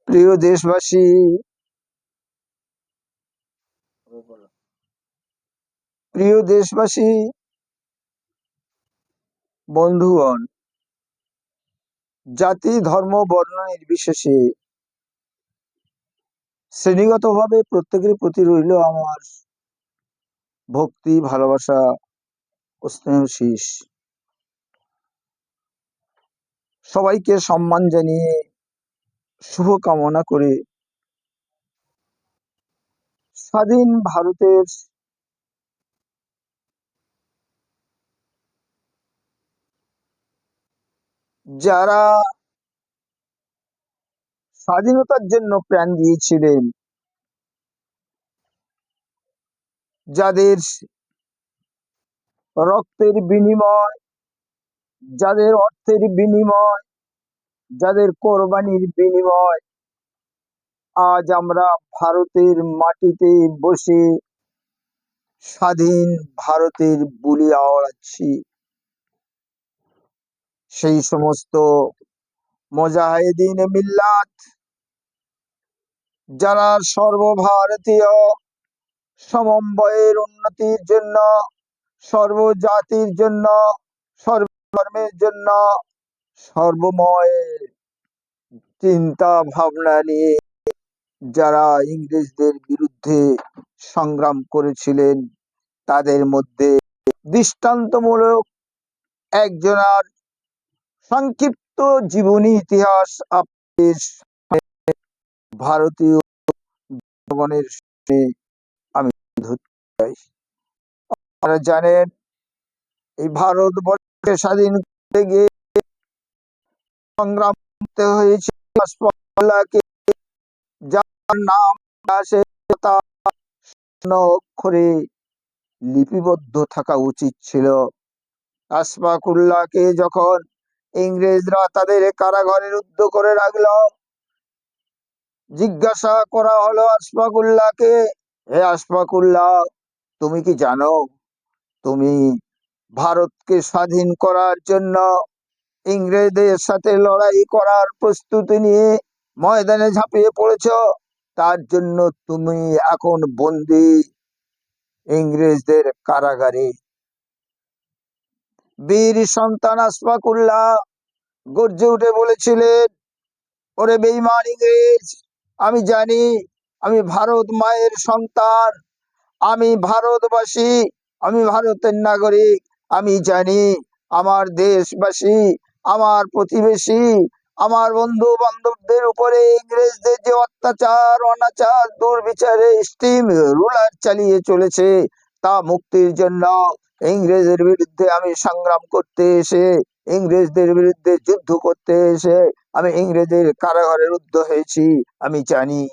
প্রিয় দেশবাসী, প্রিয় দেশবাসী, বন্ধুগণ, জাতি ধর্ম বর্ণ নির্বিশেষে শ্রেণীগতভাবে প্রত্যেকের প্রতি রইল আমার ভক্তি, ভালোবাসা ও স্নেহ শীষ। সবাইকে সম্মান জানিয়ে শুভ কামনা করে স্বাধীন ভারতের যারা স্বাধীনতার জন্য প্রাণ দিয়েছিলেন, যাদের রক্তের বিনিময়, যাদের অর্থের বিনিময়, যাদের কোরবানির বিনিময় আজ আমরা ভারতের মাটিতে বসে স্বাধীন ভারতের বুলি আওড়াচ্ছি। সেই সমস্ত মুজাহিদিন মিল্লাত যারা সর্বভারতীয় সমন্বয়ের উন্নতির জন্য, সর্বজাতির জন্য, সর্বধর্মের জন্য সর্বময় চিন্তা ভাবনা নিয়ে যারা ইংরেজদের বিরুদ্ধে সংগ্রাম করেছিলেন, তাদের মধ্যে দৃষ্টান্তমূলক একজনের সংক্ষিপ্ত জীবনী ইতিহাস আপনাদের ভারতীয় জনগণের সামনে আমি ধরতে চাই। আপনারা জানেন, এই ভারতবর্ষকে স্বাধীন করতে গিয়ে সংগ্রাম করতে হয়েছে আশফাকুল্লাহকে, যার নাম আসে অক্ষরে লিপিবদ্ধ থাকা উচিত ছিল। আশফাকুল্লাহকে যখন ইংরেজরা তাদের কারাগারে রুদ্ধ করে রাখলো, জিজ্ঞাসা করা হলো আশফাকুল্লাহকে, হে আশফাকুল্লাহ, তুমি কি জানো তুমি ভারতকে স্বাধীন করার জন্য ইংরেজদের সাথে লড়াই করার প্রস্তুতি নিয়ে ময়দানে ঝাঁপিয়ে পড়েছ, তার জন্য তুমি এখন বন্দী ইংরেজদের কারাগারে। বীর সন্তান আশফাকুল্লাহ গর্জে উঠে বলেছিলেন, ওরে বেঈমান ইংরেজ, আমি জানি আমি ভারত মায়ের সন্তান, আমি ভারতবাসী, আমি ভারতের নাগরিক। আমি জানি আমার দেশবাসী, আমার প্রতিবেশী, আমার বন্ধু বান্ধবদের উপরে ইংরেজদের যে অত্যাচার, অনাচার, দুর্বিচারে স্টিম রুলার চালিয়ে চলেছে, তা মুক্তির জন্য ইংরেজের বিরুদ্ধে আমি সংগ্রাম করতে এসে, ইংরেজদের বিরুদ্ধে যুদ্ধ করতে এসে আমি ইংরেজের কারাগারে রুদ্ধ হয়েছি। আমি জানি।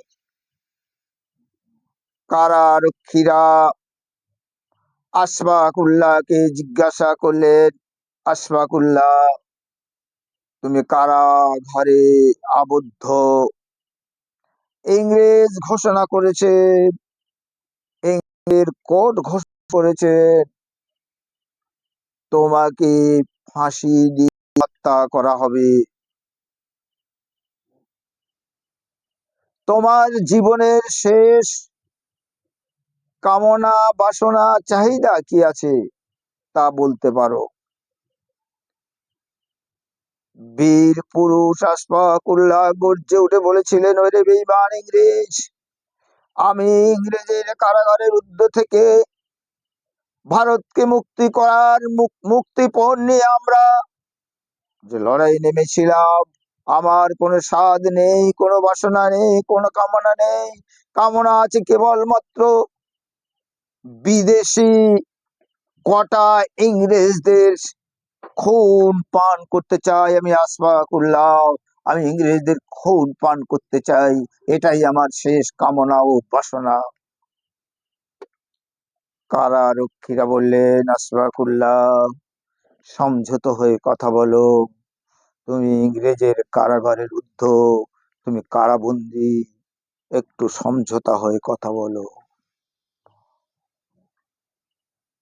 কারারক্ষীরা আশফাকুল্লাহকে জিজ্ঞাসা করলেন, আশফাকুল্লাহ, তুমি কারাগারে আবদ্ধ। ইংরেজ ঘোষণা করেছে, ইংরেজ কোর্ট ঘোষণা করেছে তোমাকে ফাঁসি দিয়ে হত্যা করা হবে। তোমার জীবনের শেষ কামনা, বাসনা, চাহিদা কি আছে তা বলতে পারো। বীর পুরুষ আশফাকুল্লাহ গর্জে উঠে বলেছিলেন, ওরে বেঈমান ইংরেজ, আমি ইংরেজের কারাগারের রুদ্ধ থেকে ভারতকে মুক্তি করার মুক্তিপণ নিয়ে আমরা যে লড়াই নেমেছিলাম, আমার কোনো স্বাদ নেই, কোনো বাসনা নেই, কোনো কামনা নেই। কামনা আছে কেবলমাত্র বিদেশি কটা ইংরেজদের খুন পান করতে চাই। আমি আশফাকুল্লাহ, আমি ইংরেজদের খুন পান করতে চাই, এটাই আমার শেষ কামনা ও বাসনা। কারারক্ষীরা বললেন, আশফাকুল্লাহ, সংযত হয়ে কথা বলো, তুমি ইংরেজের কারাগারে রুদ্ধ, তুমি কারাবন্দী, একটু সমঝোতা হয়ে কথা বলো।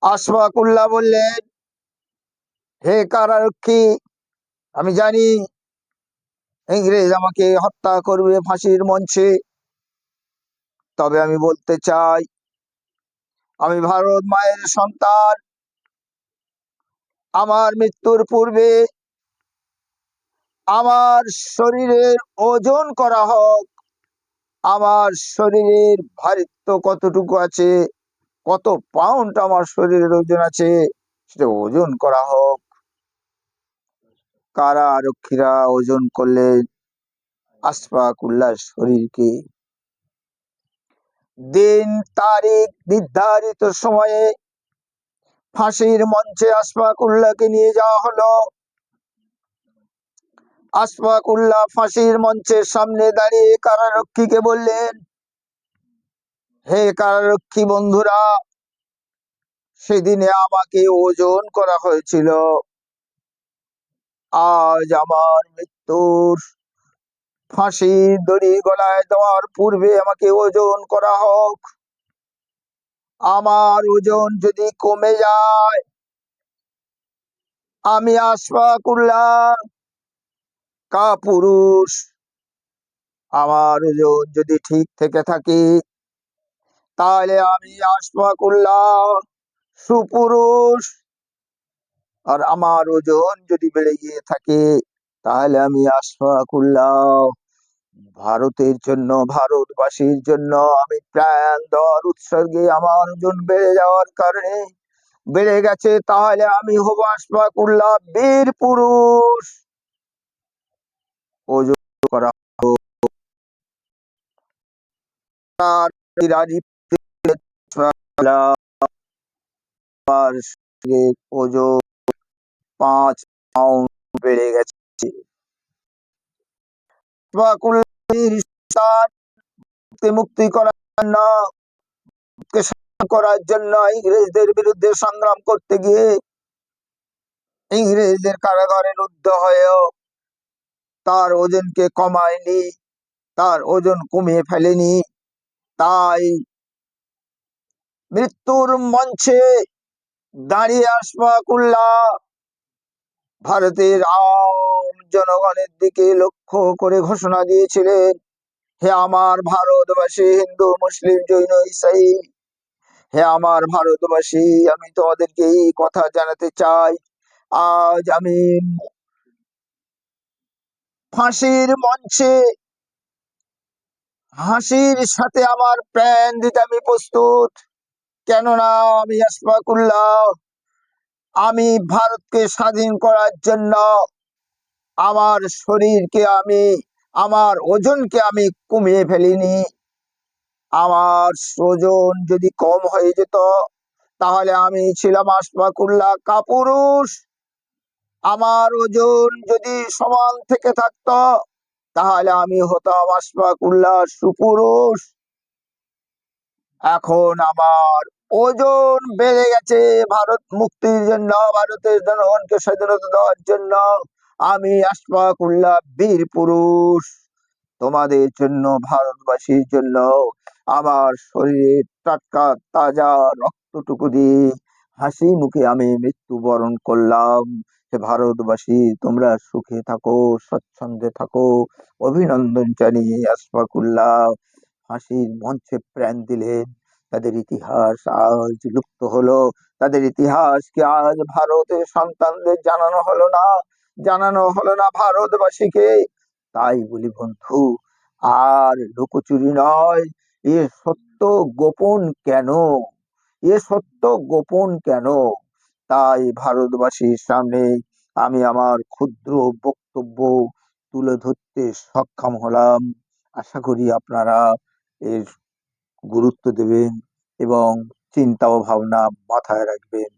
আশফাকুল্লাহ বললেন, হে কারারক্ষী, আমি জানি ইংরেজ আমাকে হত্যা করবে ফাঁসির মঞ্চে। তবে আমি বলতে চাই, আমি ভারত মায়ের সন্তান। আমার মৃত্যুর পূর্বে আমার শরীরের ওজন করা হোক। আমার শরীরের ভারিত্ব কতটুকু আছে, কত পাউন্ড আমার শরীরের ওজন আছে, সেটা ওজন করা হোক। কারারক্ষীরা ওজন করলেন আশফাক উল্লাহর শরীরকে। দিন তারিখ নির্ধারিত সময়ে ফাঁসির মঞ্চে আশফাক উল্লাহকে নিয়ে যাওয়া হলো। আশফাক উল্লাহ ফাঁসির মঞ্চের সামনে দাঁড়িয়ে কারারক্ষীকে বললেন, হে কারারক্ষী বন্ধুরা, সেদিনে আমাকে ওজন করা হয়েছিল। আজ আমার মৃত্যুর ফাঁসির দড়ি গলায় দেওয়ার পূর্বে আমাকে ওজন করা হোক। আমার ওজন যদি কমে যায়, আমি আশফাক উল্লাহ কাপুরুষ। আমার ওজন যদি ঠিক থেকে থাকে, তাহলে আমি আশফাক উল্লাহ সুপুরুষ। আর আমার ওজন যদি বেড়ে গিয়ে থাকে, তাহলে আমি আশফাক উল্লাহ ভারতের জন্য, ভারতবাসীর জন্য আমি প্রাণ দেওয়ার উৎসর্গে আমার ওজন বেড়ে যাওয়ার কারণে বেড়ে গেছে। তাহলে আমি হব আশফাক উল্লাহ বীর পুরুষ। ওজন করা ওজন 5 পাউন্ড বেড়ে গেছে। মুক্তি করার জন্য ইংরেজদের বিরুদ্ধে সংগ্রাম করতে গিয়ে ইংরেজদের কারাগারে রুদ্ধ হয়েও তার ওজনকে কমায়নি, তার ওজন কমিয়ে ফেলেনি। তাই মৃত্যুর মঞ্চে দাঁড়িয়ে আশফাক উল্লাহ ভারতের আম জনগণের দিকে লক্ষ্য করে ঘোষণা দিয়েছিলেন, হে আমার ভারতবাসী, হিন্দু মুসলিম জৈন ইসাই, হে আমার ভারতবাসী, আমি তোমাদেরকে এই কথা জানাতে চাই, আজ আমি ফাঁসির মঞ্চে হাসির সাথে আমার প্রাণ দিতে আমি প্রস্তুত। কেননা আমি আশফাক উল্লাহ, আমি ভারতকে স্বাধীন করার জন্য আমার শরীরকে আমি, আমার ওজনকে আমি কমিয়ে ফেলিনি। আমার ওজন যদি কম হয়ে যেত, তাহলে আমি ছিলাম আশফাক উল্লাহ কাপুরুষ। আমার ওজন যদি সমান থেকে থাকতো, তাহলে আমি হতাম আশফাক উল্লাহ সুপুরুষ। এখন আমার ওজন বেড়ে গেছে ভারত মুক্তির জন্য, ভারতের জনগণকে স্বাধীনতা দেওয়ার জন্য। আমি আশফাক উল্লাহ বীর পুরুষ। তোমাদের জন্য, ভারতবাসীর জন্য আমার শরীরের টাটকা তাজা রক্তটুকু দিয়ে হাসি মুখে আমি মৃত্যুবরণ করলাম। হে ভারতবাসী, তোমরা সুখে থাকো, স্বচ্ছন্দে থাকো। অভিনন্দন জানিয়ে আশফাক উল্লাহ হাসির মঞ্চে প্রাণ দিলেন। তাদের ইতিহাস আজ লুপ্ত হলো। তাদের ইতিহাসকে আজ ভারতের সন্তানদের জানানো হলো না ভারতবাসীকে। তাই বলি বন্ধু, আর লুকোচুরি নয়, এ সত্য গোপন কেন, এ সত্য গোপন কেন? তাই ভারতবাসীর সামনে আমি আমার ক্ষুদ্র বক্তব্য তুলে ধরতে সক্ষম হলাম। আশা করি আপনারা এর গুরুত্ব দেবেন এবং চিন্তা ও ভাবনা মাথায় রাখবেন।